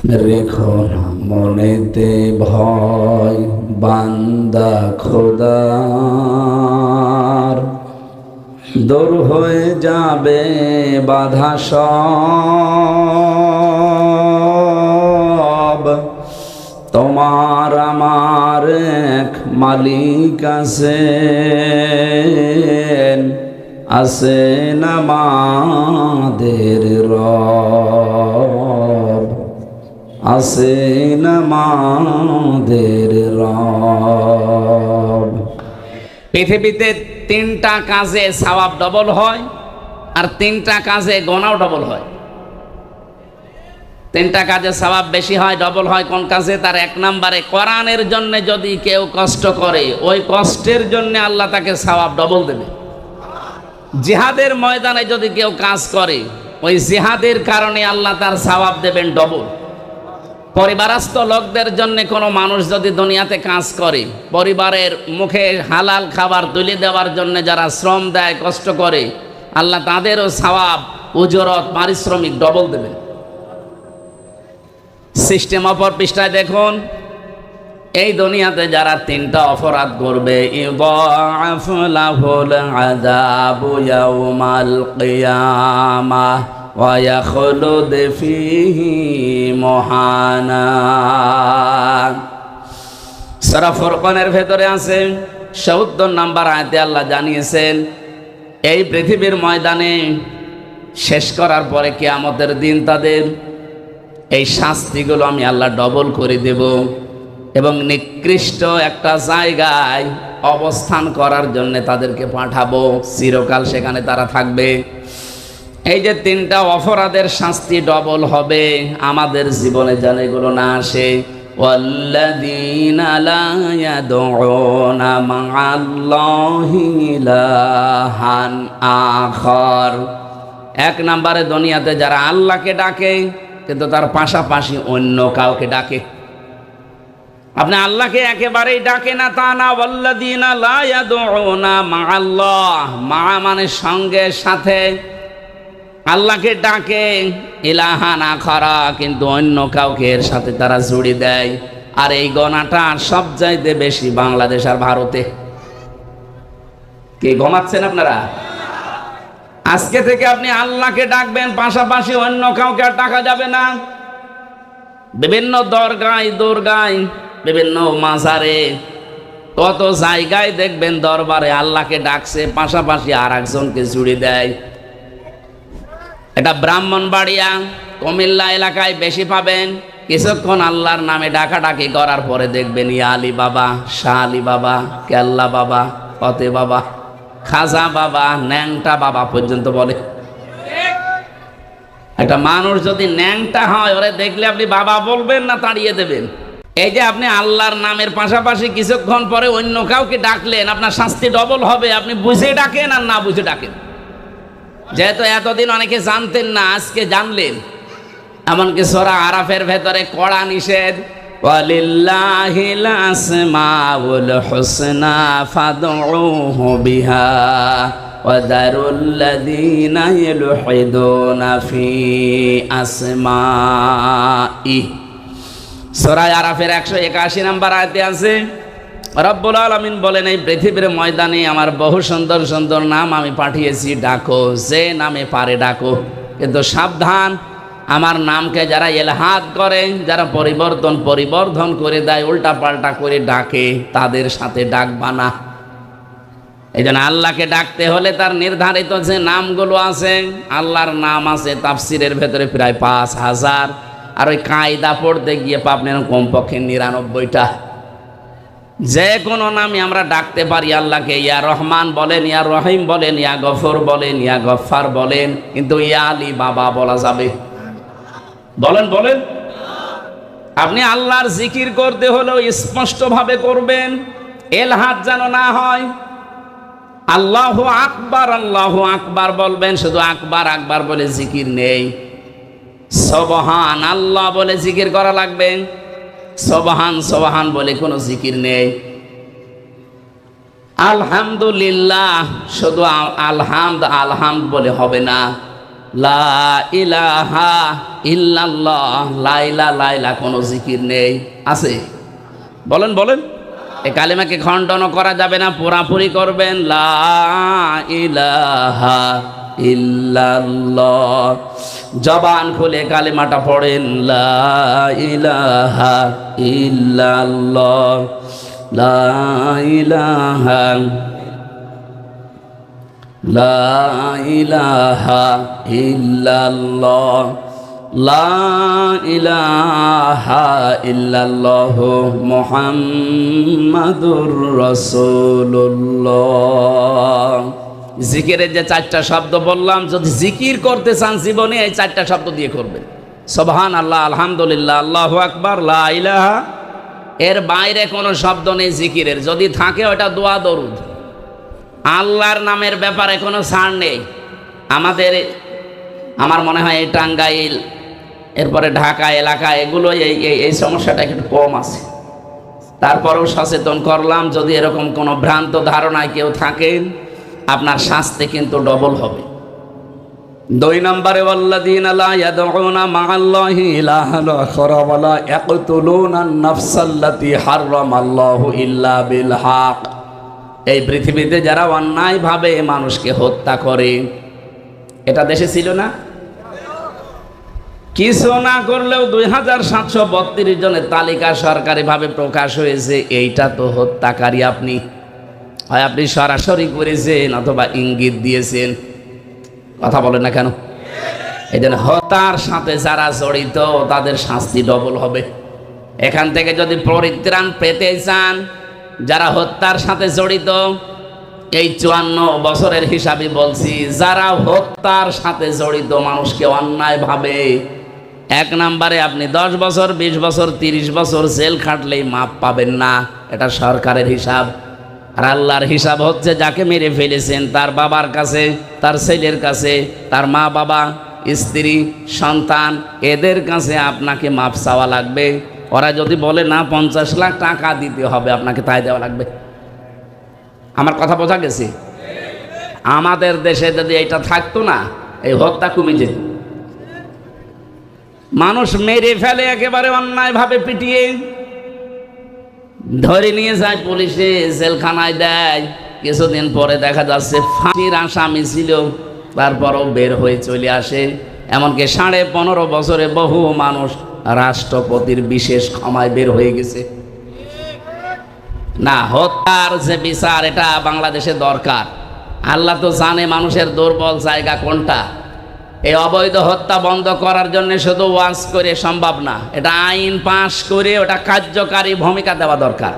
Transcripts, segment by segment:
রেখো না মনেতে ভয় বান্দা খোদার, দূর হয়ে যাবে বাধা সব। তোমার আমার এক মালিক আছেন আমাদের রব, আছেন আমাদের রব। পৃথিবীতে 3টা কাজে সওয়াব ডবল হয় আর 3টা কাজে গুনাহ ডবল হয়। 3টা কাজে সওয়াব বেশি হয়, ডবল হয় কোন কাজে? তার 1 নম্বরে কোরআনের জন্য যদি কেউ কষ্ট করে, ওই কষ্টের জন্য আল্লাহ তাকে সওয়াব ডবল দেবে। জিহাদের ময়দানে যদি কেউ কাজ করে, ওই জিহাদের কারণে আল্লাহ তার সওয়াব দেবেন ডবল। পরিবারস্থ লোকদের জন্য কোনো মানুষ যদি দুনিয়াতে কাজ করে, পরিবারের মুখে হালাল খাবার তুলে দেওয়ার জন্য যারা শ্রম দেয়, কষ্ট করে, আল্লাহ তাদেরও সওয়াব, উজরত, পারিশ্রমিক ডবল দেবেন। সিস্টেম অপর পৃষ্ঠায় দেখুন, এই দুনিয়াতে যারা 3টা অপরাধ করবে, ইউদাআফ লাহুল আযাবু ইয়াউমাল কিয়ামাহ ওয়া ইয়াখলুদ ফীহি মুহানা। সূরা ফুরকানের ভেতরে আছে ৭০ নম্বর আয়াতে আল্লাহ জানিয়েছেন, এই পৃথিবীর ময়দানে শেষ করার পরে কিয়ামতের দিন তাদের এই শাস্তিগুলো আমি আল্লাহ ডবল করে দেব এবং নিকৃষ্ট একটা জায়গায় অবস্থান করার জন্য তাদেরকে পাঠাবো, চিরকাল সেখানে তারা থাকবে। এই যে 3টা অপরাধের শাস্তি ডবল হবে, আমাদের জীবনে যেন এগুলো না আসে। ওয়াল্লাযীনা লা ইয়াদউনা মা'আল্লাহি ইলাহান আখার। 1 নম্বরে দুনিয়াতে যারা আল্লাহকে ডাকে কিন্তু তার পাশাপাশি অন্য কাউকে ডাকে। আপনি আল্লাহকে একেবারেই ডাকে না তা না। ওয়াল্লাযীনা লা ইয়াদউনা মা'আল্লাহ, মা মানে সঙ্গে সাথে, আল্লাহকে ডাকে ইলাহান আখারা, কিন্তু অন্য কাউকে এর সাথে তারা জুড়ে দেয়। আর এই গণাটা সবচাইতে বেশি বাংলাদেশ আর ভারতে। কে ঘুমাচ্ছেন আপনারা? আজকে থেকে আপনি আল্লাহকে ডাকবেন, পাশাপাশি অন্য কাউকে আর ডাকা যাবে না। বিভিন্ন দরগায়, দুর্গায়, বিভিন্ন মাজারে, কত জায়গায় দেখবেন দরবারে আল্লাহকে ডাকছে, পাশাপাশি আর একজনকে জুড়ে দেয়। এটা ব্রাহ্মণবাড়িয়া, কুমিল্লা এলাকায় বেশি পাবেন। কিছুক্ষণ আল্লাহর নামে ডাকাডাকি করার পরে দেখবেন ইয়া আলী বাবা, শাহ আলী বাবা, কেল্লা বাবা, ফতে বাবা, খাজা বাবা, ন্যাংটা বাবা পর্যন্ত বলে। একটা মানুষ যদি ন্যাংটা হয়, ওরে দেখলে আপনি বাবা বলবেন না তাড়িয়ে দেবেন? এই যে আপনি আল্লাহর নামের পাশাপাশি কিছুক্ষণ পরে অন্য কাউকে ডাকলেন, আপনার শাস্তি ডবল হবে। আপনি বুঝে ডাকেন আর না বুঝে ডাকেন। যেহেতু এতদিন অনেকে জানতেন না, আজকে জানলেন। এমনকি সূরা আরাফের ভেতরে কড়া নিষেধ, ওয়ালিল্লাহিল আসমাউল হুসনা ফাদউহু বিহা ওয়া যারুল্লাযীনা ইলহিদুনা ফি আসমাই। সূরা আরাফের 181 নম্বর আয়াতে আছে, রব্বুল আলামিন বলেন, এই পৃথিবীর ময়দানে আমার বহু সুন্দর সুন্দর নাম আমি পাঠিয়েছি, ডাকো, যে নামে পারে ডাকো। কিন্তু সাবধান, আমার নামকে যারা ইলহাদ করে, যারা পরিবর্ধন করে দেয়, উল্টা পাল্টা করে ডাকে, তাদের সাথে ডাকবা না। এই জন্য আল্লাহকে ডাকতে হলে তার নির্ধারিত যে নামগুলো আছে, আল্লাহর নাম আছে তাফসিরের ভেতরে প্রায় 5000, আর ওই কায়দা পড়তে গিয়ে পাবেন কমপক্ষে 99টা। যে কোনো নামে আমরা ডাকতে পারি আল্লাহকে। ইয়া রহমান বলেন, ইয়া রহিম বলেন, ইয়া গফর বলেন, ইয়া গফফার বলেন, কিন্তু ইয়া আলী বাবা বলা যাবে? বলেন বলেন। আপনি আল্লাহর জিকির করতে হলেও স্পষ্টভাবে করবেন, এলহাদ যেন না হয়। আল্লাহু আকবার বলবেন, শুধু আকবার আকবার বলে জিকির নেই। সুবহান আল্লাহ বলে জিকির করা লাগবে, সুবহান সুবহান বলে কোনো জিকির নেই। আলহামদুলিল্লাহ, শুধু আলহামদ বলে হবে না। লা ইলাহা ইল্লাল্লাহ, লাইলা লাইলা কোনো জিকির নেই। আছে? বলেন বলেন। এই কালিমাকে খণ্ডন করা যাবে না, পুরাপুরি করবেন। লা ইলাহা ইল্লাল্লাহ, জবান খুলে কালিমাটা পড়েন। লা ইলাহা ইল্লাল্লাহ, লা ইলাহা, লা ইলাহা ইল্লাল্লাহ, লা ইলাহা ইল্লাল্লাহ মুহাম্মাদুর রাসূলুল্লাহ। জিকিরের যে 4টা শব্দ বললাম, যদি জিকির করতে চান জীবনে এই 4টা শব্দ দিয়ে করবেন। সুবহানাল্লাহ, আলহামদুলিল্লাহ, আল্লাহু আকবার, লা ইলাহা। এর বাইরে কোনো শব্দ নেই জিকিরের। যদি থাকে ওটা দোয়া দরুদ। আল্লাহর নামের ব্যাপারে কোনো ছাড় নেই। আমার মনে হয় এই টাঙ্গাইল, এরপরে ঢাকা এলাকা, এগুলো এই সমস্যাটা একটু কম আছে। তারপরেও সচেতন করলাম, যদি এরকম কোনো ভ্রান্ত ধারণায় কেউ থাকেন, আপনার শাস্তি কিন্তু ডবল হবে। 2 নম্বরে ওয়াল্লাযীনা লা ইয়াদউনা মা'আল্লাহি ইলাহান আখরা ওয়া লা ইয়াকতুলুনা আন-নাফসাল্লাতী হারামাল্লাহু ইল্লা বিল হক। এই পৃথিবীতে যারা অন্যায়ভাবে মানুষকে হত্যা করে, এটা দেশে ছিল না? কিছু না করলেও 2732 জনের তালিকা সরকারিভাবে প্রকাশ হয়েছে। এইটা তো হত্যাকারী। আপনি হয় আপনি সরাসরি করেছেন অথবা ইঙ্গিত দিয়েছেন। কথা বলেন না কেন? এই জন্য হত্যার সাথে যারা জড়িত তাদের শাস্তি ডবল হবে। এখান থেকে যদি পরিত্রাণ পেতে চান, যারা হত্যার সাথে জড়িত, এই 54 বছরের হিসাবে বলছি, যারা হত্যার সাথে জড়িত মানুষকে অন্যায়ভাবে, 1 নম্বরে আপনি 10 বছর, 20 বছর, 30 বছর জেল খাটলেই মাপ পাবেন না। এটা সরকারের হিসাব। আর আল্লাহর হিসাব হচ্ছে, যাকে মেরে ফেলেছেন তার বাবার কাছে, তার ছেলের কাছে, তার মা বাবা, স্ত্রী, সন্তান, এদের কাছে আপনাকে মাপ চাওয়া লাগবে। ওরা যদি বলে না 50 লাখ টাকা দিতে হবে, আপনাকে তাই দেওয়া লাগবে। আমার কথা বোঝা গেছে? আমাদের দেশে যদি এটা থাকতো না, এই হত্যা কমে যেত। মানুষ মেরে ফেলে একেবারে অন্যায়ভাবে পিটিয়ে, ধরে নিয়ে যায় পুলিশে, জেলখানায় দেয়। কিছুদিন পরে দেখা যাচ্ছে ফাঁসির আসামি ছিল, তারপরও বের হয়ে চলে আসে। এমনকি 15.5 বছরে বহু মানুষ রাষ্ট্রপতির বিশেষ ক্ষমায় বের হয়ে গেছে। না, হত্যার যে বিচার, এটা বাংলাদেশে দরকার। আল্লাহ তো জানে মানুষের দুর্বল জায়গা কোনটা। এই অবৈধ হত্যা বন্ধ করার জন্য শুধু ওয়াজ করে সম্ভব না, এটা আইন পাশ করে ওটা কার্যকারী ভূমিকা দেওয়া দরকার।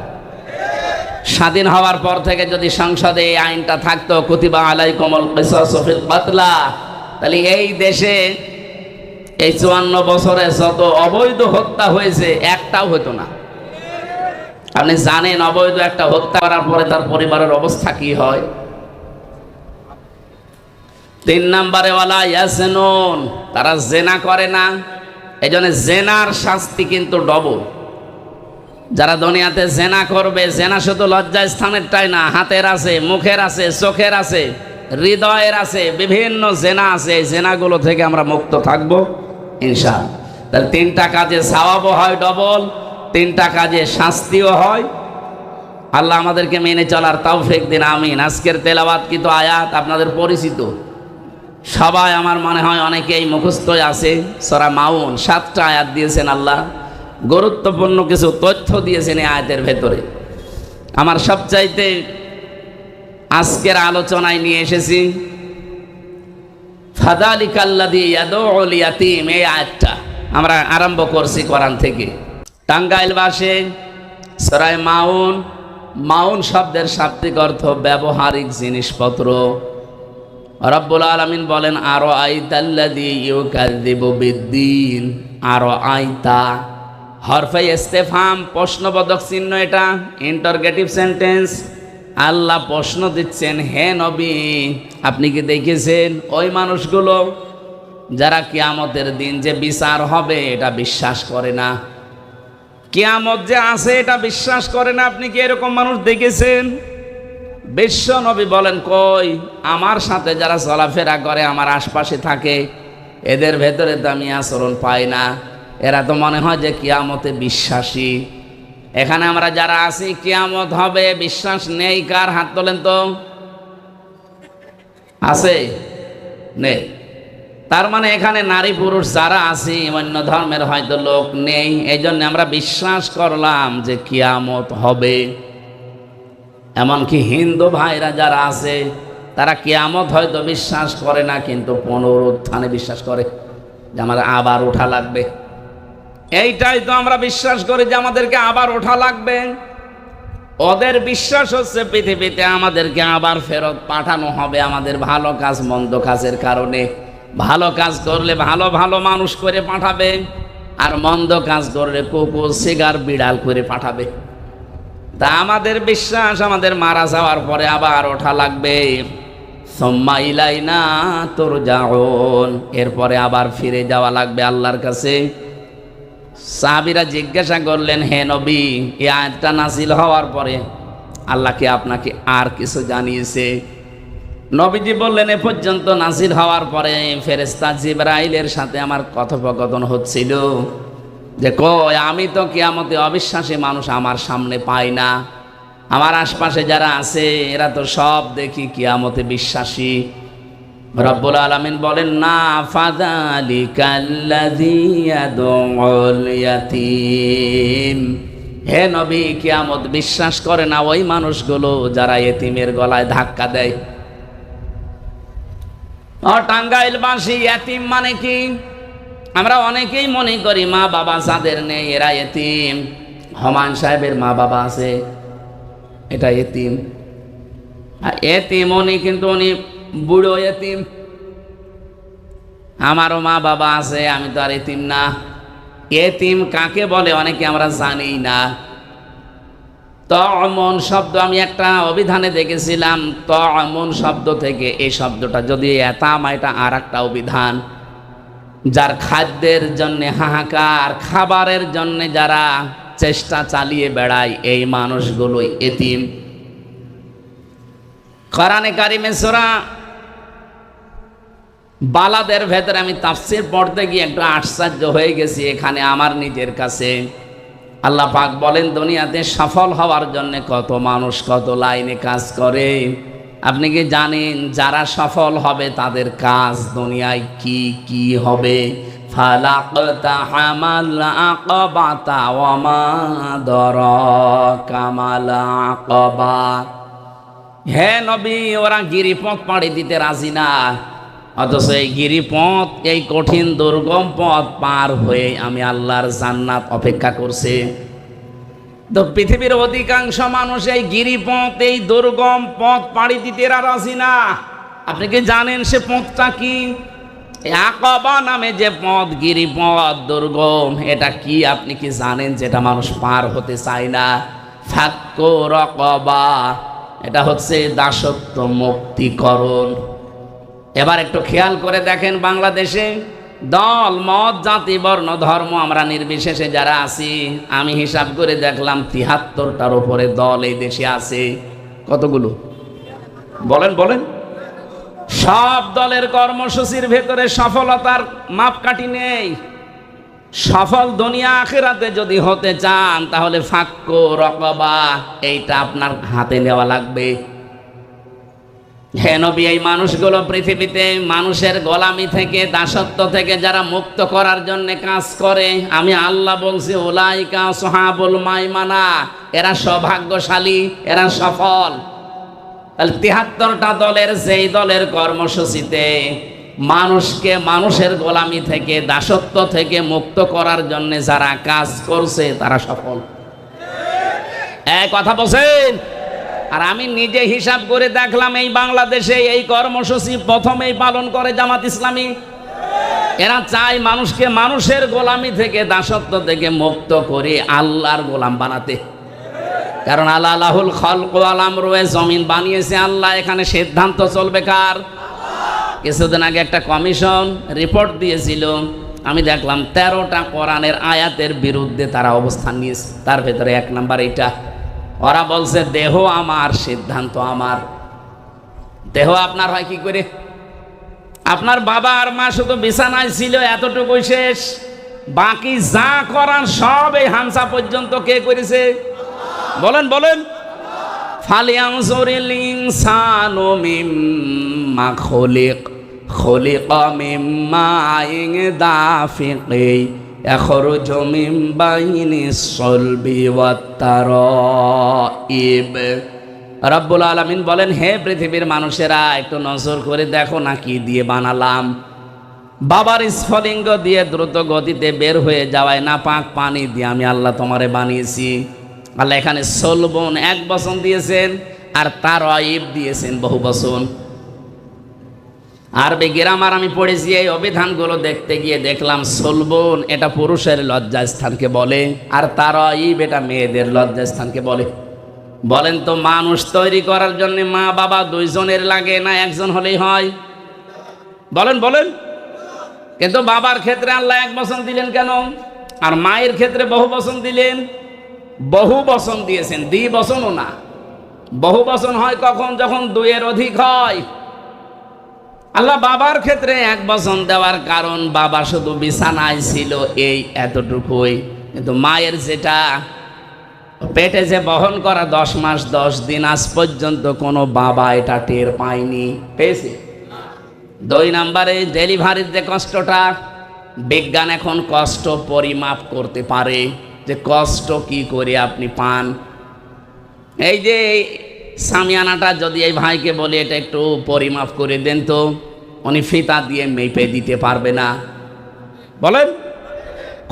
স্বাধীন হওয়ার পর থেকে যদি সংসদে এই আইনটা থাকতো, কুতিবা আলাইকুমুল কিসাসু ফিল কাতলা, তাহলে এই দেশে এই 54 বছরে যত অবৈধ হত্যা হয়েছে একটাও হতো না। আপনি জানেন অবৈধ একটা হত্যা করার পরে তার পরিবারের অবস্থা কি হয়। 3 নম্বরে ওয়ালা ইয়াসনুন, তারা জেনা করে না। এই জন্য জেনার শাস্তি কিন্তু ডবল। যারা দুনিয়াতে জেনা করবে, জেনা শুধু লজ্জা স্থানেরটাই না, হাতের আছে, মুখের আছে, চোখের আছে, হৃদয়ের আছে, বিভিন্ন জেনা আছে। এই জেনাগুলো থেকে আমরা মুক্ত থাকবো ইনশাআল্লাহ। তাহলে 3টা কাজে সওয়াবও হয় ডবল, 3টা কাজে শাস্তিও হয়। আল্লাহ আমাদেরকে মেনে চলার তৌফিক দিন, আমিন। আজকের তেলাওয়াত কিন্তু আয়াত আপনাদের পরিচিত সবাই, আমার মনে হয় অনেকেই মুখস্থই আছে। সূরা মাউন 7টা আয়াত দিয়েছেন আল্লাহ, গুরুত্বপূর্ণ কিছু তথ্য দিয়েছেন এই আয়াতের ভেতরে। আমার সবচাইতে আজকের আলোচনায় নিয়ে এসেছি ফাযালিকাল্লাযী ইয়াদউল ইয়াতীম। এই আয়াতটা আমরা আরম্ভ করছি কোরআন থেকে। টাঙ্গাইল ভাষায় সূরা মাউন, মাউন শব্দের শাব্দিক অর্থ ব্যবহারিক জিনিসপত্র। রব্বুল আলামিন বলেন, আরো আইতাল্লাযী ইউকাযযিবু বিদ্দীন। আরো আইতা, হরফে ইস্তেফহাম, প্রশ্নবোধক চিহ্ন, এটা ইন্টারগেটিভ সেন্টেন্স। আল্লাহ প্রশ্ন দিচ্ছেন, হে নবী আপনি কি দেখেছেন ওই মানুষগুলো যারা কিয়ামতের দিন যে বিচার হবে এটা বিশ্বাস করে না, কিয়ামত যে আছে এটা বিশ্বাস করে না, আপনি কি এরকম মানুষ দেখেছেন? বিশ্ব নবী বলেন, কই, আমার সাথে যারা চলাফেরা করে, আমার আশপাশে থাকে, এদের ভেতরে তো আমি আচরণ পাই না। এরা তো মনে হয় যে কিয়ামতে বিশ্বাসী। এখানে আমরা যারা আছি কিয়ামত হবে বিশ্বাস নেই কার? হাত তোলেন তো। আছে? নেই। তার মানে এখানে নারী পুরুষ যারা আছি অন্য ধর্মের হয়তো লোক নেই, এই জন্য আমরা বিশ্বাস করলাম যে কিয়ামত হবে। এমনকি হিন্দু ভাইরা যারা আছে তারা কিয়ামত হয়তো বিশ্বাস করে না, কিন্তু পুনরুত্থানে বিশ্বাস করে যে আমাদের আবার ওঠা লাগবে। এইটাই তো আমরা বিশ্বাস করি যে আমাদেরকে আবার ওঠা লাগবে। ওদের বিশ্বাস হচ্ছে পৃথিবীতে আমাদেরকে আবার ফেরত পাঠানো হবে আমাদের ভালো কাজ মন্দ কাজের কারণে। ভালো কাজ করলে ভালো ভালো মানুষ করে পাঠাবে, আর মন্দ কাজ করলে কুকুর সিগার বিড়াল করে পাঠাবে। তা আমাদের বিশ্বাস আমাদের মারা যাওয়ার পরে আবার ওঠা লাগবে। সুম্মা ইলাইনা তুরজাউন, এরপরে আবার ফিরে যাওয়া লাগবে আল্লাহর কাছে। সাহাবীরা জিজ্ঞাসা করলেন, হে নবী, এই আয়াতটা নাযিল হওয়ার পরে আল্লাহ কি আপনাকে আর কিছু জানিয়েছে? নবীজি বললেন, এ পর্যন্ত নাযিল হওয়ার পরে ফেরেশতা জিবরাইলের সাথে আমার কথোপকথন হচ্ছিল যে কই আমি তো কিয়ামতে অবিশ্বাসী মানুষ আমার সামনে পাই না, আমার আশপাশে যারা আছে এরা তো সব দেখি কিয়ামতে বিশ্বাসী। রব্বুল আলামিন বলেন, না ফাযালিকাল্লাযী ইয়াদউল ইয়াতীম, হে নবী কিয়ামত বিশ্বাস করে না ওই মানুষগুলো যারা এতিমের গলায় ধাক্কা দেয়। টাঙ্গাইলবাসী এতিম মানে কি? আমরা অনেকেই মনে করি মা বাবা যাদের নেই এরা এতিম। হুমায়ুন সাহেবের মা বাবা আছে, এটা এতিম। এতিম উনি, কিন্তু উনি বুড়ো এতিম। আমারও মা বাবা আছে, আমি তো আর এতিম না। এতিম কাকে বলে অনেকে আমরা জানি না। তমন শব্দ আমি একটা অভিধানে দেখেছিলাম, তমন শব্দ থেকে এই শব্দটা যদি এতাম, এটা আর একটা অভিধান। যার খাদ্যের জন্য হাহাকার, খাবারের জন্য যারা চেষ্টা চালিয়ে বেড়ায়, এই মানুষগুলোই এতিম। কোরআনে কারিমে সূরা বালাদের ভেতরে আমি তাফসীর পড়তে গিয়ে একটু আশ্চর্য হয়ে গেছি এখানে আমার নিজের কাছে। আল্লাহ পাক বলেন, দুনিয়াতে সফল হওয়ার জন্য কত মানুষ কত লাইনে কাজ করে। আপনি কি জানেন যারা সফল হবে তাদের কাজ দুনিয়ায় কি কি হবে? ফালাকতা হামাল আকাবাতা ওয়া মা দারাকা মাল আকাবা। হে নবী, ওরা গিরিপথ পাড়ি দিতে রাজি না, অথচ এই গিরিপথ, এই কঠিন দুর্গম পথ পার হয়ে আমি আল্লাহর জান্নাত অপেক্ষা করছে। তো পৃথিবীর অধিকাংশ মানুষ এই গিরিপথ, এই দুর্গম পথ পাড়ি দিতে এরা রাজি না। আপনি কি জানেন সে পথটা কি? আকাবা নামে যে পথ, গিরিপথ দুর্গম, এটা কি আপনি কি জানেন? যেটা মানুষ পার হতে চায় না। ফাক্কু রাকাবা, এটা হচ্ছে দাসত্ব মুক্তিকরণ। এবার একটু খেয়াল করে দেখেন, বাংলাদেশে দল মত জাতি বর্ণ ধর্ম আমরা নির্বিশেষে যারা আছি, আমি হিসাব করে দেখলাম ৭৩টার উপরে দল এই দেশে আছে। কতগুলো বলেন বলেন? সব দলের কর্মসূচির ভেতরে সফলতার মাপকাঠি নেই। সফল দুনিয়া আখিরাতে যদি হতে চান তাহলে ফাক্কু রাকাবা, এইটা আপনার হাতে নেওয়া লাগবে। হে নবী, এই মানুষগুলো পৃথিবীতে মানুষের গোলামি থেকে, দাসত্ব থেকে যারা মুক্ত করার জন্য কাজ করে, আমি আল্লাহ বলছি উলাইকা আসহাবুল মাইমানা, এরা সৌভাগ্যশালী, এরা সফল। ৭৩টা দলের যেই দলের কর্মসূচিতে মানুষকে মানুষের গোলামি থেকে, দাসত্ব থেকে মুক্ত করার জন্য যারা কাজ করছে তারা সফল। এক কথা বলছেন? আর আমি নিজে হিসাব করে দেখলাম, এই বাংলাদেশে এই কর্মসূচি প্রথমেই পালন করে জামাত ইসলামী। এরা চায় মানুষকে মানুষের গোলামি থেকে, দাসত্ব থেকে মুক্ত করে আল্লাহর গোলাম বানাতে। কারণ আল্লাহুল খালকু ওয়াল আমরু, জমিন বানিয়েছে আল্লাহ, এখানে সিদ্ধান্ত চলবে কার? কিছুদিন আগে একটা কমিশন রিপোর্ট দিয়েছিল, আমি দেখলাম ১৩টা কোরআনের আয়াতের বিরুদ্ধে তারা অবস্থান নিয়েছে। তার ভেতরে ১ নাম্বার এইটা, ওরা বলছে দেহ আমার, সিদ্ধান্ত আমার। দেহ আপনার হয় কি করে? আপনার বাবা আর মা শুধু বিছানায় ছিল, এতটুকুই শেষ। বাকি যা করার সব এই হামসা পর্যন্ত কে করেছে? বলেন বলেন। ফালিয়ানজুরিল ইনসানু মিম্মা খুলিকা মিম্মা দাফিকি ইয়াখরুজু মিন বাইনিস সলবি ওয়াত তারাইব। রব্বুল আলামিন বলেন, হে পৃথিবীর মানুষেরা, একটু নজর করে দেখো না কি দিয়ে বানালাম। বাবার স্ফলিঙ্গ দিয়ে দ্রুত গতিতে বের হয়ে যাওয়ায় না পাক পানি দিয়ে আমি আল্লাহ তোমারে বানিয়েছি। আল্লাহ এখানে সলবন এক বচন দিয়েছেন, আর তারাইব দিয়েছেন বহু বচন। আরবি গ্রামার আমি পড়েছি, এই অভিধানগুলো দেখতে গিয়ে দেখলাম সলবন এটা পুরুষের লজ্জাস্থানকে বলে, আর তারাইব এটা মেয়েদের লজ্জাস্থানকে বলে। বলেন তো, মানুষ তৈরি করার জন্য মা বাবা দুইজনের লাগে না একজন হলেই হয়? বলেন বলেন। কিন্তু বাবার ক্ষেত্রে আল্লাহ এক বচন দিলেন কেন, আর মায়ের ক্ষেত্রে বহু বচন দিলেন? বহু বচন দিয়েছেন, দ্বিবচনও না। বহু বচন হয় কখন? যখন দুইয়ের অধিক হয়। আল্লাহ বাবার ক্ষেত্রে এক বচন দেওয়ার কারণ, বাবা শুধু বিছানায় ছিল এই এতটুকুই, কিন্তু মায়ের যেটা পেটে যে বহন করা 10 মাস 10 দিন, আজ পর্যন্ত কোনো বাবা এটা টের পায়নি। পেয়েছে? 2 নম্বরে ডেলিভারির যে কষ্টটা, বিজ্ঞান এখন কষ্ট পরিমাপ করতে পারে, যে কষ্ট কি করে আপনি পান। এই যে সামিয়ানাটা যদি এই ভাইকে বলি এটা একটু পরিমাপ করে দেন তো, উনি ফিতা দিয়ে মেপে দিতে পারবে না। বলেন,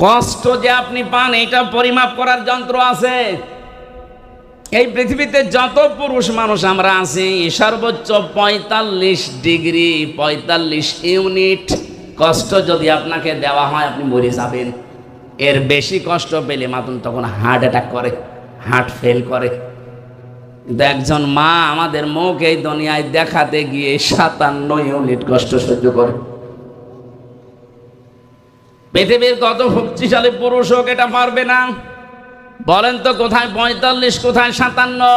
কষ্ট যে আপনি পান এটা পরিমাপ করার যন্ত্র আছে। এই পৃথিবীতে যত পুরুষ মানুষ আমরা আছি, সর্বোচ্চ 45 ডিগ্রি 45 ইউনিট কষ্ট যদি আপনাকে দেওয়া হয়, আপনি মরে যাবেন। এর বেশি কষ্ট পেলে মাতুন তখন হার্ট অ্যাটাক করে, হার্ট ফেল করে। কিন্তু একজন মা আমাদের মুখ এই দুনিয়ায় দেখাতে গিয়ে 57 ইউনিট কষ্ট সহ্য করে। পৃথিবীর কত শক্তিশালী পুরুষ হোক এটা পারবে না। বলেন তো, কোথায় 45, কোথায় 57?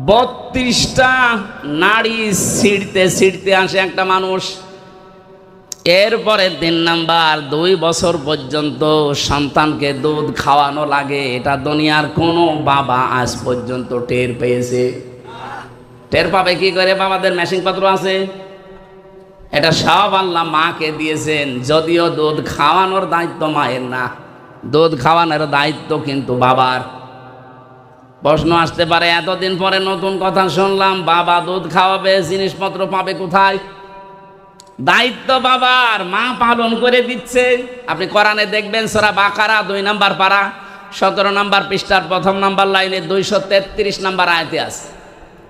32টা নাড়ি ছিঁড়তে ছিঁড়তে আসে একটা মানুষ। এরপরে 3 নাম্বার, 2 বছর পর্যন্ত সন্তানকে দুধ খাওয়ানো লাগে। এটা দুনিয়ার কোনো বাবা আজ পর্যন্ত টের পেয়েছে? টের পাবে কি করে? বাবাদের মেশিন পত্র আছে, এটা সব আল্লাহ মাকে দিয়েছেন। যদিও দুধ খাওয়ানোর দায়িত্ব মায়ের না, দুধ খাওয়ানোর দায়িত্ব কিন্তু বাবার। প্রশ্ন আসতে পারে, এতদিন পরে নতুন কথা শুনলাম, বাবা দুধ খাওয়াবে, জিনিসপত্র পাবে কোথায়? দায়িত্ব বাবার, মা পালন করে দিচ্ছে। আপনি কোরআনে দেখবেন সূরা বাকারা 2 নম্বর পারা 17 নম্বর পৃষ্ঠার 1 নম্বর লাইনে 233 নম্বর আয়াতে আছে,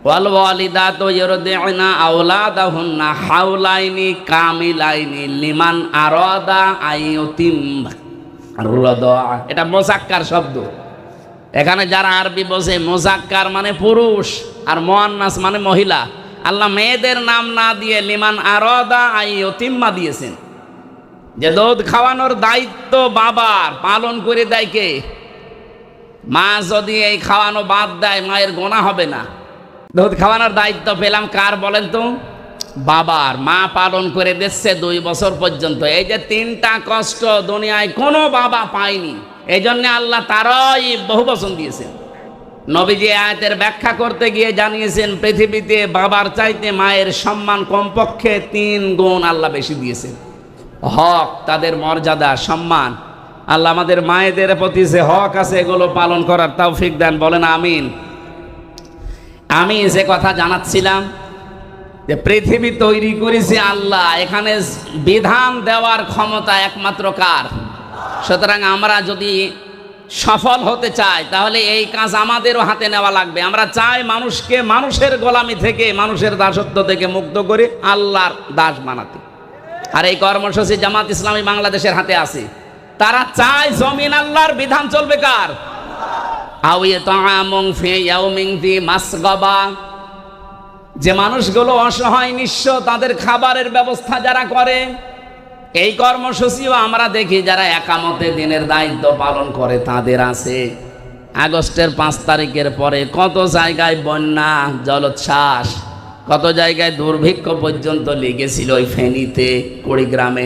ওয়াল ওয়ালিদাতু ইউরদিউনা আওলাদাহুন্না হাওলাইনি কামিলাইনি লিমান আরাদা আইয়ুতিম রদা। এটা মুযাক্কার শব্দ। এখানে যারা আরবি বোঝে, মুযাক্কার মানে পুরুষ আর মুআন্নাস মানে মহিলা। আল্লাহ মেয়েদের নাম না দিয়ে লিমান আরাদা আইয়ুতিম্মা দিয়েছেন, যে দুধ খাওয়ানোর দায়িত্ব বাবার, পালন করে দেয় কে? মা যদি এই খাওয়ানো বাদ দেয়, মায়ের গুনাহ হবে না। দুধ খাওয়ানোর দায়িত্ব পেলাম কার বলেন তো? বাবার। মা পালন করে দিচ্ছে 2 বছর পর্যন্ত। এই যে 3টা কষ্ট দুনিয়ায় কোনো বাবা পায়নি, এই জন্য আল্লাহ তারাই বহু বচন দিয়েছেন। নবীজি আয়াতের ব্যাখ্যা করতে গিয়ে জানিয়েছেন, পৃথিবীতে বাবার চাইতে মায়ের সম্মান কমপক্ষে 3 গুণ আল্লাহ বেশি দিয়েছেন। হক, তাদের মর্যাদা, সম্মান। আল্লাহ আমাদের মায়েদের প্রতি যে হক আছে এগুলো পালন করার তৌফিক দেন। বলেন আমিন। আমি যে কথা জানাচ্ছিলাম, যে পৃথিবী তৈরি করেছে আল্লাহ, এখানে বিধান দেওয়ার ক্ষমতা একমাত্র কার? সুতরাং আমরা যদি সফল হতে চাই, তাহলে এই কাজ আমাদেরও হাতে নেওয়া লাগবে। আমরা চাই মানুষকে মানুষের গোলামি থেকে, মানুষের দাসত্ব থেকে মুক্ত করে আল্লাহর দাস বানাতে। আর এই কর্মসূচি জামাত ইসলামী বাংলাদেশের হাতে আছে। তারা চায় জমিন আল্লাহর, বিধান চলবে কার? যে মানুষগুলো অসহায় নিঃস্ব, তাদের খাবারের ব্যবস্থা যারা করে, এই কর্মসূচিও আমরা দেখি যারা একামতে দিনের দায়িত্ব পালন করে তাদের আছে। আগস্টের 5 তারিখের পরে কত জায়গায় বন্যা, জলোচ্ছ্বাস, কত জায়গায় দুর্ভিক্ষ পর্যন্ত লেগেছিল ওই ফেনীতে, কুড়িগ্রামে।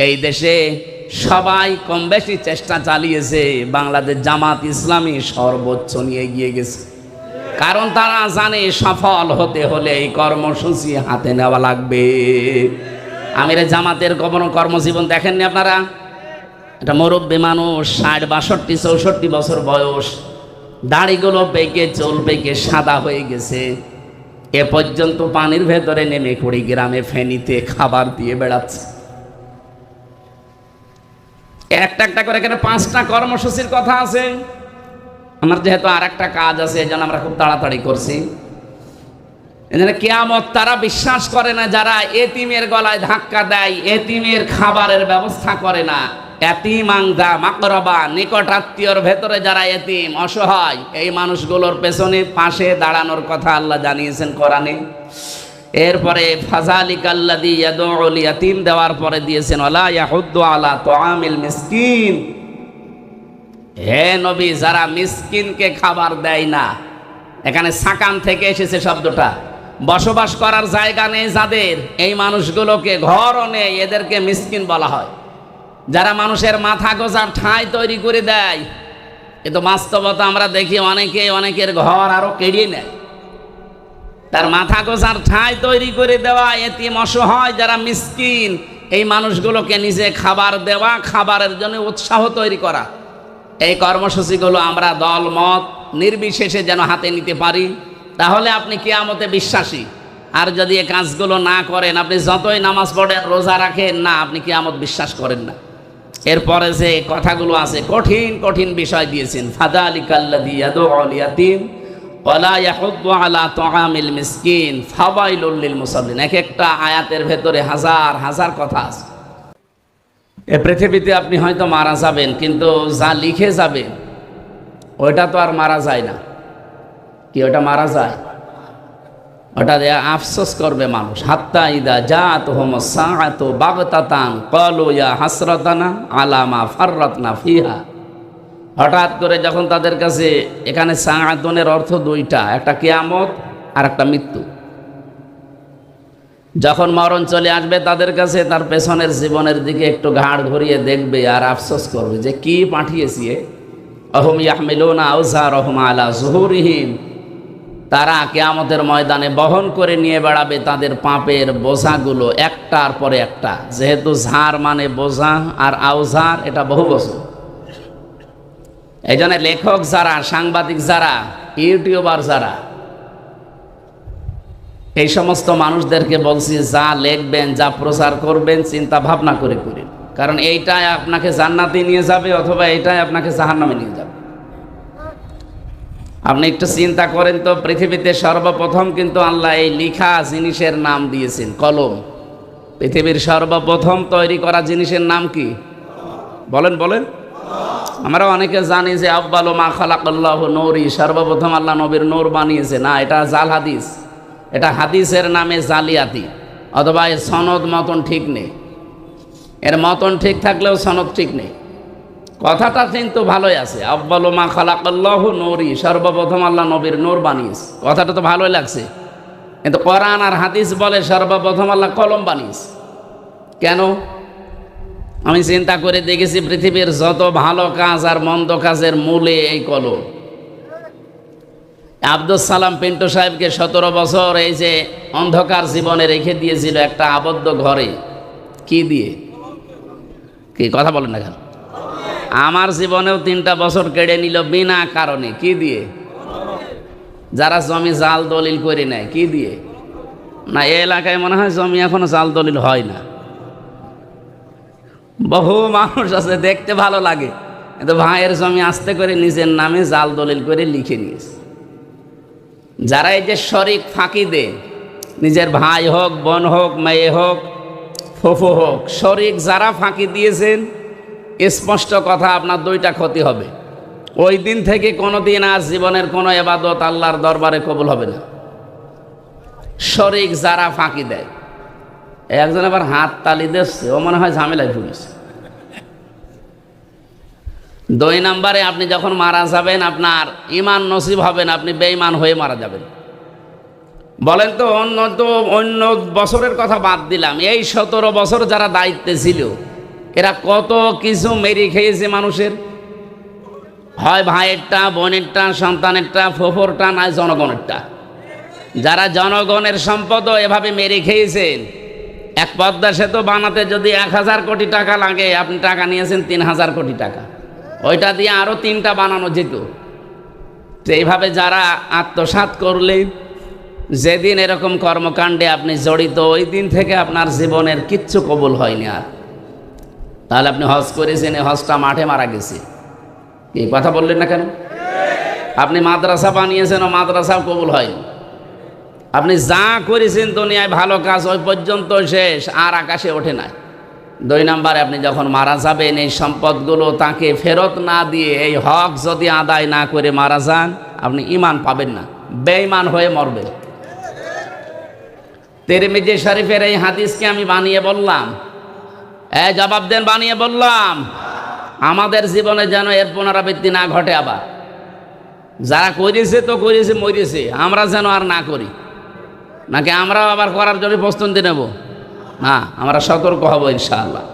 এই দেশে সবাই কম বেশি চেষ্টা চালিয়েছে, বাংলাদেশ জামাত ইসলামী সর্বোচ্চ নিয়ে গিয়ে গেছে। কারণ তারা জানে সফল হতে হলে এই কর্মসূচি হাতে নেওয়া লাগবে। আমিরে জামাতের কর্মজীবন দেখেননি আপনারা? এটা মুরব্বী মানুষ, 60, 62, 64 বছর বয়স, দাড়িগুলো পেকে, চুল পেকে সাদা হয়ে গেছে। এ পর্যন্ত পানির ভেতরে নেমে কুড়িগ্রামে, ফেনীতে খাবার দিয়ে বেড়াচ্ছে। একটা একটা করে এখানে 5টা কর্মসূচির কথা আছে। আমার যেহেতু আর একটা কাজ আছে, এই জন্য আমরা খুব তাড়াতাড়ি করছি। এখানে কিয়ামত তারা বিশ্বাস করে না যারা এতিমের গলায় ধাক্কা দেয়, এতিমের খাবারের ব্যবস্থা করে না। এতিমাংদা মাকরবা, নিকট আত্মীয়র ভেতরে যারা এতিম, অসহায়, এই মানুষগুলোর পেছনে পাশে দাঁড়ানোর কথা আল্লাহ জানিয়েছেন কোরআনে। এরপরে ফাযালিকাল্লাযী ইয়াদউল ইয়াতীম দেওয়ার পরে দিয়েছেন ওয়ালা ইয়াহুদ্দু আলা তুআমিল মিসকিন। হে নবী, যারা মিসকিনকে খাবার দেয় না, এখানে সাকান থেকে এসেছে শব্দটা। বসবাস করার জায়গা নেই যাদের, এই মানুষগুলোকে ঘরও নেই, এদেরকে মিসকিন বলা হয়। যারা মানুষের মাথা গোজার ঠাঁই তৈরি করে দেয়, কিন্তু বাস্তবতা আমরা দেখি অনেকের ঘর আরো কেড়ে নেয়। তার মাথা গোজার ঠাঁই তৈরি করে দেওয়া এতিম, অসহায় যারা মিসকিন, এই মানুষগুলোকে নিজে খাবার দেওয়া, খাবারের জন্য উৎসাহ তৈরি করা। এই কর্মসূচিগুলো আমরা দল মত নির্বিশেষে যেন হাতে নিতে পারি, তাহলে আপনি কিয়ামতে বিশ্বাসী। আর যদি এই কাজগুলো না করেন, আপনি যতই নামাজ পড়েন, রোজা রাখেন না, আপনি কিয়ামত বিশ্বাস করেন না। এরপরে যে কথাগুলো আছে, কঠিন কঠিন বিষয় দিয়েছেন। ফাযালিকাল্লাযী ইয়াদউল ইয়াতীম ওয়ালা ইয়াহুদ্দু আলা তুআমিল মিসকিন ফাওয়াইলুল লিল মুসাল্লিন। এক একটা আয়াতের ভেতরে হাজার হাজার কথা আছে। এ পৃথিবীতে আপনি হয়তো মারা যাবেন, কিন্তু যা লিখে যাবেন ওইটা তো আর মারা যায় না। কি ওটা মারা যায়? ওটা দিয়ে আফসোস করবে মানুষ। হাত্তা ইদা জাআতুহুমুস সাআতু বাগতাতান ক্বালু ইয়া হাসরাতানা আলা মা ফাররাতনা ফিহা। হঠাৎ করে যখন তাদের কাছে, এখানে সাআতুনের অর্থ দুইটা, একটা কিয়ামত আর একটা মৃত্যু। যখন মরণ চলে আসবে তাদের কাছে, তার পেছনের জীবনের দিকে একটু ঘাড় ঘুরিয়ে দেখবে আর আফসোস করবে যে কি পাঠিয়েছি। আহুম ইয়াহমিলুনা আওযারহুম আলা যুহুরিহিম। তারা কিয়ামতের ময়দানে বহন করে নিয়ে বেড়াবে তাদের পাপের বোঝাগুলো একটার পরে একটা। যেহেতু ঝাড় মানে বোঝা, আর আওজার এটা বহু বছর। এই জন্য লেখক যারা, সাংবাদিক যারা, ইউটিউবার যারা, এই সমস্ত মানুষদেরকে বলছি, যা লিখবেন, যা প্রচার করবেন, চিন্তা ভাবনা করে করেন। কারণ এইটাই আপনাকে জান্নাতে নিয়ে যাবে, অথবা এইটাই আপনাকে জাহান্নামে নিয়ে যাবে। আপনি একটু চিন্তা করেন তো, পৃথিবীতে সর্বপ্রথম কিন্তু আল্লাহ এই লিখা জিনিসের নাম দিয়েছেন কলম। পৃথিবীর সর্বপ্রথম তৈরি করা জিনিসের নাম কি? বলেন বলেন। আমরা অনেকে জানি যে আব্বালু মা খালাকাল্লাহু নূরি, সর্বপ্রথম আল্লাহ নবীর নূর বানিয়েছে। না, এটা জাল হাদিস। এটা হাদিসের নামে জালিয়াতি, অথবা এর সনদ মতন ঠিক নেই। এর মতন ঠিক থাকলেও সনদ ঠিক নেই। কথাটা কিন্তু ভালোই আছে, আব্বালু মা খালাকাল্লাহু নূরি, সর্বপ্রথম আল্লাহ নবীর নূর বানিয়েছে। কথাটা তো ভালোই লাগছে, কিন্তু কোরআন আর হাদিস বলে সর্বপ্রথম আল্লাহ কলম বানিয়েছে। কেন? আমি চিন্তা করে দেখেছি, পৃথিবীর যত ভালো কাজ আর মন্দ কাজের মূলে এই কলম। আব্দুল সালাম পিন্টু সাহেবকে 17 বছর এই যে অন্ধকার জীবনে রেখে দিয়েছিল একটা আবদ্ধ ঘরে। কি দিয়ে? কি কথা বলেন না কেন? আমার জীবনেও 3টা বছর কেড়ে নিল বিনা কারণে। কি দিয়ে? যারা জমি জাল দলিল করে নেয়। কি দিয়ে? না, এই এলাকায় মনে হয় জমি এখনো জাল দলিল হয় না। বহু মানুষ আছে, দেখতে ভালো লাগে, কিন্তু ভাইয়ের জমি আস্তে করে নিজের নামে জাল দলিল করে লিখে নিয়েছে। যারা এই যে শরিক ফাঁকি দেয়, নিজের ভাই হোক, বোন হোক, মেয়ে হোক, ফুফু হোক, শরিক যারা ফাঁকি দিয়েছেন, স্পষ্ট কথা, আপনার 2টা ক্ষতি হবে। ওই দিন থেকে কোনোদিন আর জীবনের কোনো ইবাদত আল্লাহর দরবারে কবুল হবে না। শরিক যারা ফাঁকি দেয়। একজন আবার হাত তালি দিচ্ছে, ও মনে হয় ঝামেলায় ভুগেছে। 2 নম্বরে, আপনি যখন মারা যাবেন, আপনার ঈমান নসিব হবে না, আপনি বেঈমান হয়ে মারা যাবেন। বলেন তো অন্য বছরের কথা বাদ দিলাম, এই 17 বছর যারা দায়িত্বে ছিল এরা কত কিছু মেরে খেয়েছে মানুষের, হয় ভাইয়েরটা, বোনেরটা, সন্তানেরটা, ফোফরটা, নয় জনগণেরটা। যারা জনগণের সম্পদও এভাবে মেরে খেয়েছেন, এক পদ্মা সেতু বানাতে যদি 1000 কোটি টাকা লাগে, আপনি টাকা নিয়েছেন 3000 কোটি টাকা, ওইটা দিয়ে আরও 3টা বানানো যেত। তো এইভাবে যারা আত্মসাৎ করলে, যেদিন এরকম কর্মকাণ্ডে আপনি জড়িত, ওই দিন থেকে আপনার জীবনের কিচ্ছু কবুল হয়নি আর। তাহলে আপনি হজ করেছেন, এই হজটা মাঠে মারা গেছে। এই কথা বললেন না কেন? আপনি মাদ্রাসা বানিয়েছেন, ও মাদ্রাসাও কবুল হয়নি। আপনি যা করেছেন দুনিয়ায় ভালো কাজ, ওই পর্যন্ত শেষ, আর আকাশে ওঠে না। 2 নম্বরে আপনি যখন মারা যাবেন, এই সম্পদগুলো তাকে ফেরত না দিয়ে, এই হক যদি আদায় না করে মারা যান, আপনি ঈমান পাবেন না, বেঈমান হয়ে মরবেন। তিরমিজি শরীফের এই হাদিসকে আমি বানিয়ে বললাম, জবাব দেন, বানিয়ে বললাম? আমাদের জীবনে যেন এর পুনরাবৃত্তি না ঘটে। আবার যারা করেছে তো করেছে, মরেছে, আমরা যেন আর না করি। নাকি আমরাও আবার করার জন্য প্রস্তুতি নেব? না, আমরা সতর্ক হব ইনশাআল্লাহ।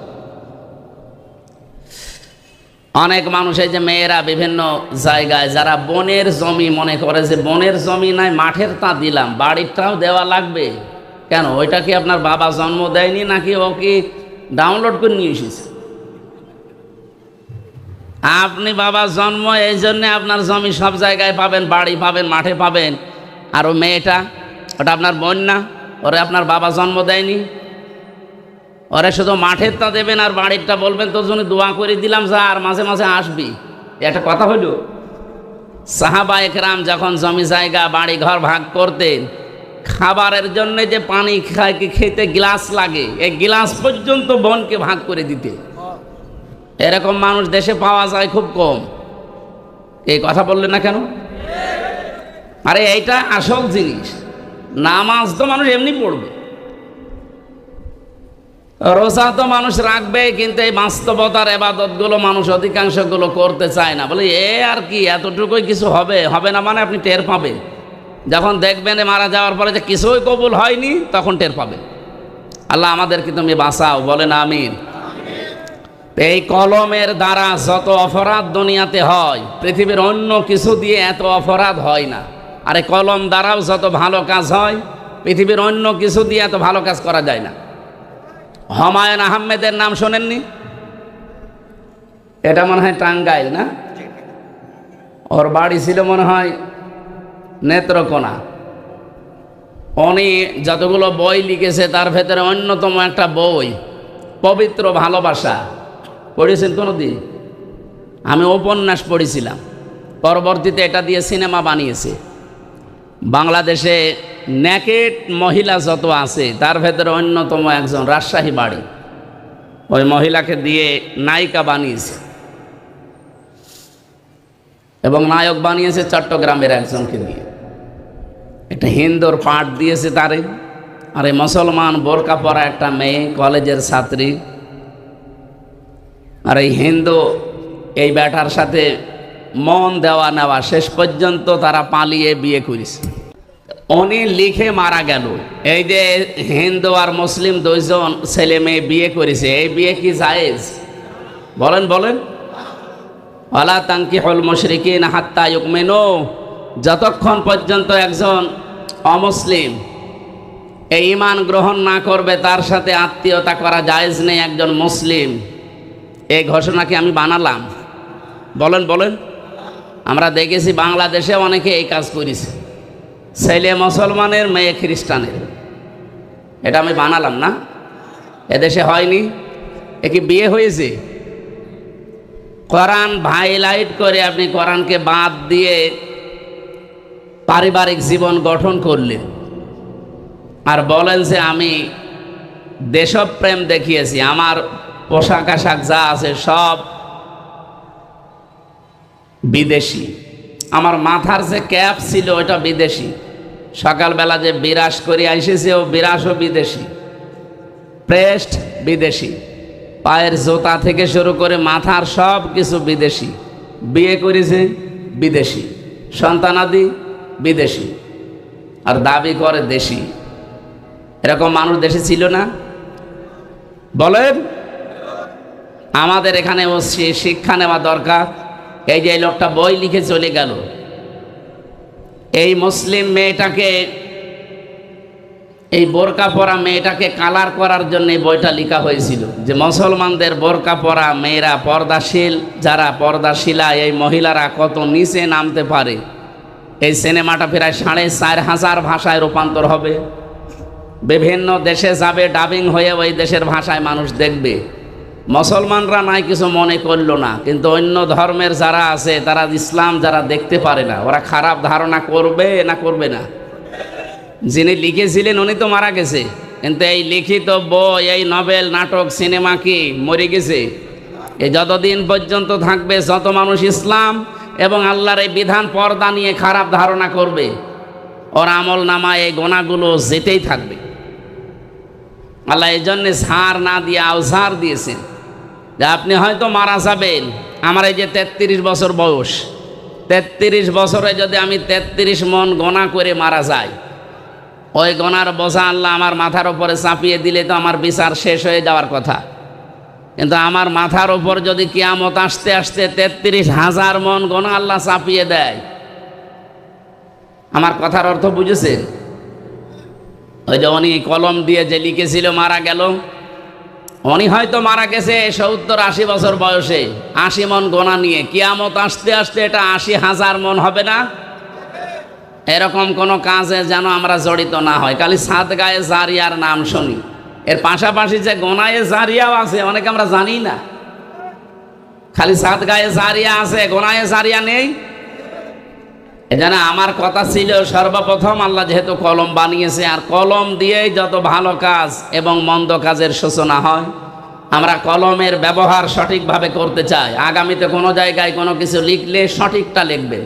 অনেক মানুষ, এই যে মেয়েরা বিভিন্ন জায়গায় যারা বনের জমি মনে করে যে বনের জমি নাই, মাঠের তা দিলাম, বাড়িরটাও দেওয়া লাগবে। কেন? ওইটা কি আপনার বাবা জন্ম দেয়নি, নাকি ও কি ডাউনলোড করে নিয়ে এসেছে? আপনি বাবা জন্ম, এই জন্যে আপনার জমি সব জায়গায় পাবেন, বাড়ি পাবেন, মাঠে পাবেন। আর ও মেয়েটা, ওটা আপনার বোন না? ওরে আপনার বাবা জন্ম দেয়নি? ওরে শুধু মাঠেরটা দেবেন আর বাড়িরটা বলবেন তোর জন্য দোয়া করে দিলাম, যা আর মাঝে মাঝে আসবি। একটা কথা হইল, সাহাবা একরাম যখন জমি জায়গা বাড়ি ঘর ভাগ করতেন, খাবারের জন্য যে পানি খেতে গ্লাস লাগে, এই গ্লাস পর্যন্ত বোনকে ভাগ করে দিতে। এরকম মানুষ দেশে পাওয়া যায় খুব কম। এই কথা বললেন না কেন? আরে এইটা আসল জিনিস। নামাজ তো মানুষ এমনি পড়বে, রোজা তো মানুষ রাখবে, কিন্তু এই বাস্তবতার এবাদতগুলো মানুষ অধিকাংশগুলো করতে চায় না। বলে আর কি, এতটুকুই কিছু হবে, হবে না মানে আপনি টের পাবেন যখন দেখবেন মারা যাওয়ার পরে যে কিছুই কবুল হয়নি, তখন টের পাবেন। আল্লাহ আমাদেরকে তুমি বাঁচাও, বলেন আমিন। এই কলমের দ্বারা যত অপরাধ দুনিয়াতে হয়, পৃথিবীর অন্য কিছু দিয়ে এত অপরাধ হয় না। আর এই কলম দ্বারাও যত ভালো কাজ হয়, পৃথিবীর অন্য কিছু দিয়ে এত ভালো কাজ করা যায় না। হুমায়ুন আহমেদের নাম শোনেননি? এটা মনে হয় টাঙ্গাইল না? ওর বাড়ি ছিল মনে হয় নেত্রকোনা। উনি যতগুলো বই লিখেছে তার ভেতরে অন্যতম একটা বই পবিত্র ভালোবাসা। পড়েছেন কোনোদিন? আমি উপন্যাস পড়েছিলাম, পরবর্তীতে এটা দিয়ে সিনেমা বানিয়েছে। বাংলাদেশে নেকেট মহিলা যত আছে তার ভেতরে অন্যতম একজন, রাজশাহী বাড়ি, ওই মহিলাকে দিয়ে নায়িকা বানিয়েছে এবং নায়ক বানিয়েছে চট্টগ্রামের একজনকে দিয়ে। একটা হিন্দুর পাঠ দিয়েছে তারে, আর এই মুসলমান বোরকা পরা একটা মেয়ে, কলেজের ছাত্রী। আর এই হিন্দু এই ব্যাটার সাথে মন দেওয়া নেওয়া, শেষ পর্যন্ত তারা পালিয়ে বিয়ে করেছে। উনি লিখে মারা গেল। এই যে হিন্দু আর মুসলিম 2 জন ছেলে মেয়ে বিয়ে করেছে, এই বিয়ে কি জায়েজ? বলেন বলেন। ওয়ালা তানকিহুল মুশরিকিনা হাত্তা ইউমিনু, যতক্ষণ পর্যন্ত একজন অমুসলিম এই ঈমান গ্রহণ না করবে তার সাথে আত্মীয়তা করা জায়েজ নেই একজন মুসলিম। এই ঘোষণাকে আমি বানালাম। বলেন বলেন। আমরা দেখেছি বাংলাদেশে অনেকে এই কাজ করেছে, ছেলে মুসলমানের, মেয়ে খ্রিস্টানের। এটা আমি বানালাম না? এদেশে হয়নি? এ কি বিয়ে হয়েছে? কোরআন হাইলাইট করে আপনি কোরআনকে বাদ দিয়ে পারিবারিক জীবন গঠন করলেন, আর বলেন যে আমি দেশপ্রেম দেখিয়েছি, আমার পোশাক আশাক যা আছে সব বিদেশি, আমার মাথার যে ক্যাপ ছিল ওটা বিদেশি, সকালবেলা যে বিরাস করে এসেছে ও বিরাসও বিদেশি, প্রেস্ট বিদেশি, পায়ের জোতা থেকে শুরু করে মাথার সব কিছু বিদেশি, বিয়ে করেছে বিদেশি, সন্তানাদি বিদেশি। আর দাবি করে দেশি। এরকম মানুষ দেশে ছিল না? বলেন। আমাদের এখানে শিক্ষা নেওয়া দরকার। এই যে এই লোকটা বই লিখে চলে গেল, এই মুসলিম মেয়েটাকে, এই বোরকা পরা মেয়েটাকে কালার করার জন্য এই বইটা লেখা হয়েছিল, যে মুসলমানদের বোরকা পরা মেয়েরা, পর্দাশীল যারা পর্দাশীলা এই মহিলারা কত নিচে নামতে পারে। এই সিনেমাটা প্রায় 4,500 ভাষায় রূপান্তর হবে, বিভিন্ন দেশে যাবে, ডাবিং হয়ে ওই দেশের ভাষায় মানুষ দেখবে। মুসলমানরা নাই কিছু মনে করল না, কিন্তু অন্য ধর্মের যারা আছে, তারা ইসলাম যারা দেখতে পারে না, ওরা খারাপ ধারণা করবে না করবে না? যিনি লিখেছিলেন উনি তো মারা গেছে, কিন্তু এই লিখিত বই, এই নভেল, নাটক, সিনেমা কি মরে গেছে? এই যতদিন পর্যন্ত থাকবে, যত মানুষ ইসলাম এবং আল্লাহর এই বিধান পর্দা নিয়ে খারাপ ধারণা করবে, ওর আমল নামায় এই গোনাগুলো যেতেই থাকবে। আল্লাহ এই জন্যে ছাড় না দিয়ে আউঝার দিয়েছেন, যে আপনি হয়তো মারা যাবেন। আমার এই যে 33 বছর বয়স, 33 বছরে যদি আমি 33 মন গোনা করে মারা যাই, ওই গোনার বোঝা আল্লাহ আমার মাথার উপরে চাপিয়ে দিলে তো আমার বিচার শেষ হয়ে যাওয়ার কথা। কিন্তু আমার মাথার উপর যদি কিয়ামত আসতে আসতে 33,000 মন গোনা আল্লাহ চাপিয়ে দেয়, আমার কথার অর্থ বুঝেছেন? ওই যে উনি কলম দিয়ে যে লিখেছিল মারা গেল, উনি হয়তো মারা গেছে 70-80 বছর বয়সে, 80 মন গোনা নিয়ে। কিয়ামত আসতে আসতে এটা 80,000 মন হবে না? এরকম কোনো কাজে যেন আমরা জড়িত না হয়। খালি সাদগায়ে জারিয়ার নাম শুনি, এর পাশাপাশি যে গোনায়ে জারিয়াও আছে অনেকে আমরা জানি না। খালি সাদগায়ে জারিয়া আছে, গোনায়ে জারিয়া নেই। এজন্য আমার কথা ছিল, সর্বপ্রথম আল্লাহ যেহেতু কলম বানিয়েছে, আর কলম দিয়েই যত ভালো কাজ এবং মন্দ কাজের সূচনা হয়, আমরা কলমের ব্যবহার সঠিকভাবে করতে চাই। আগামীতে কোনো জায়গায় কোনো কিছু লিখলে সঠিকটা লিখবে।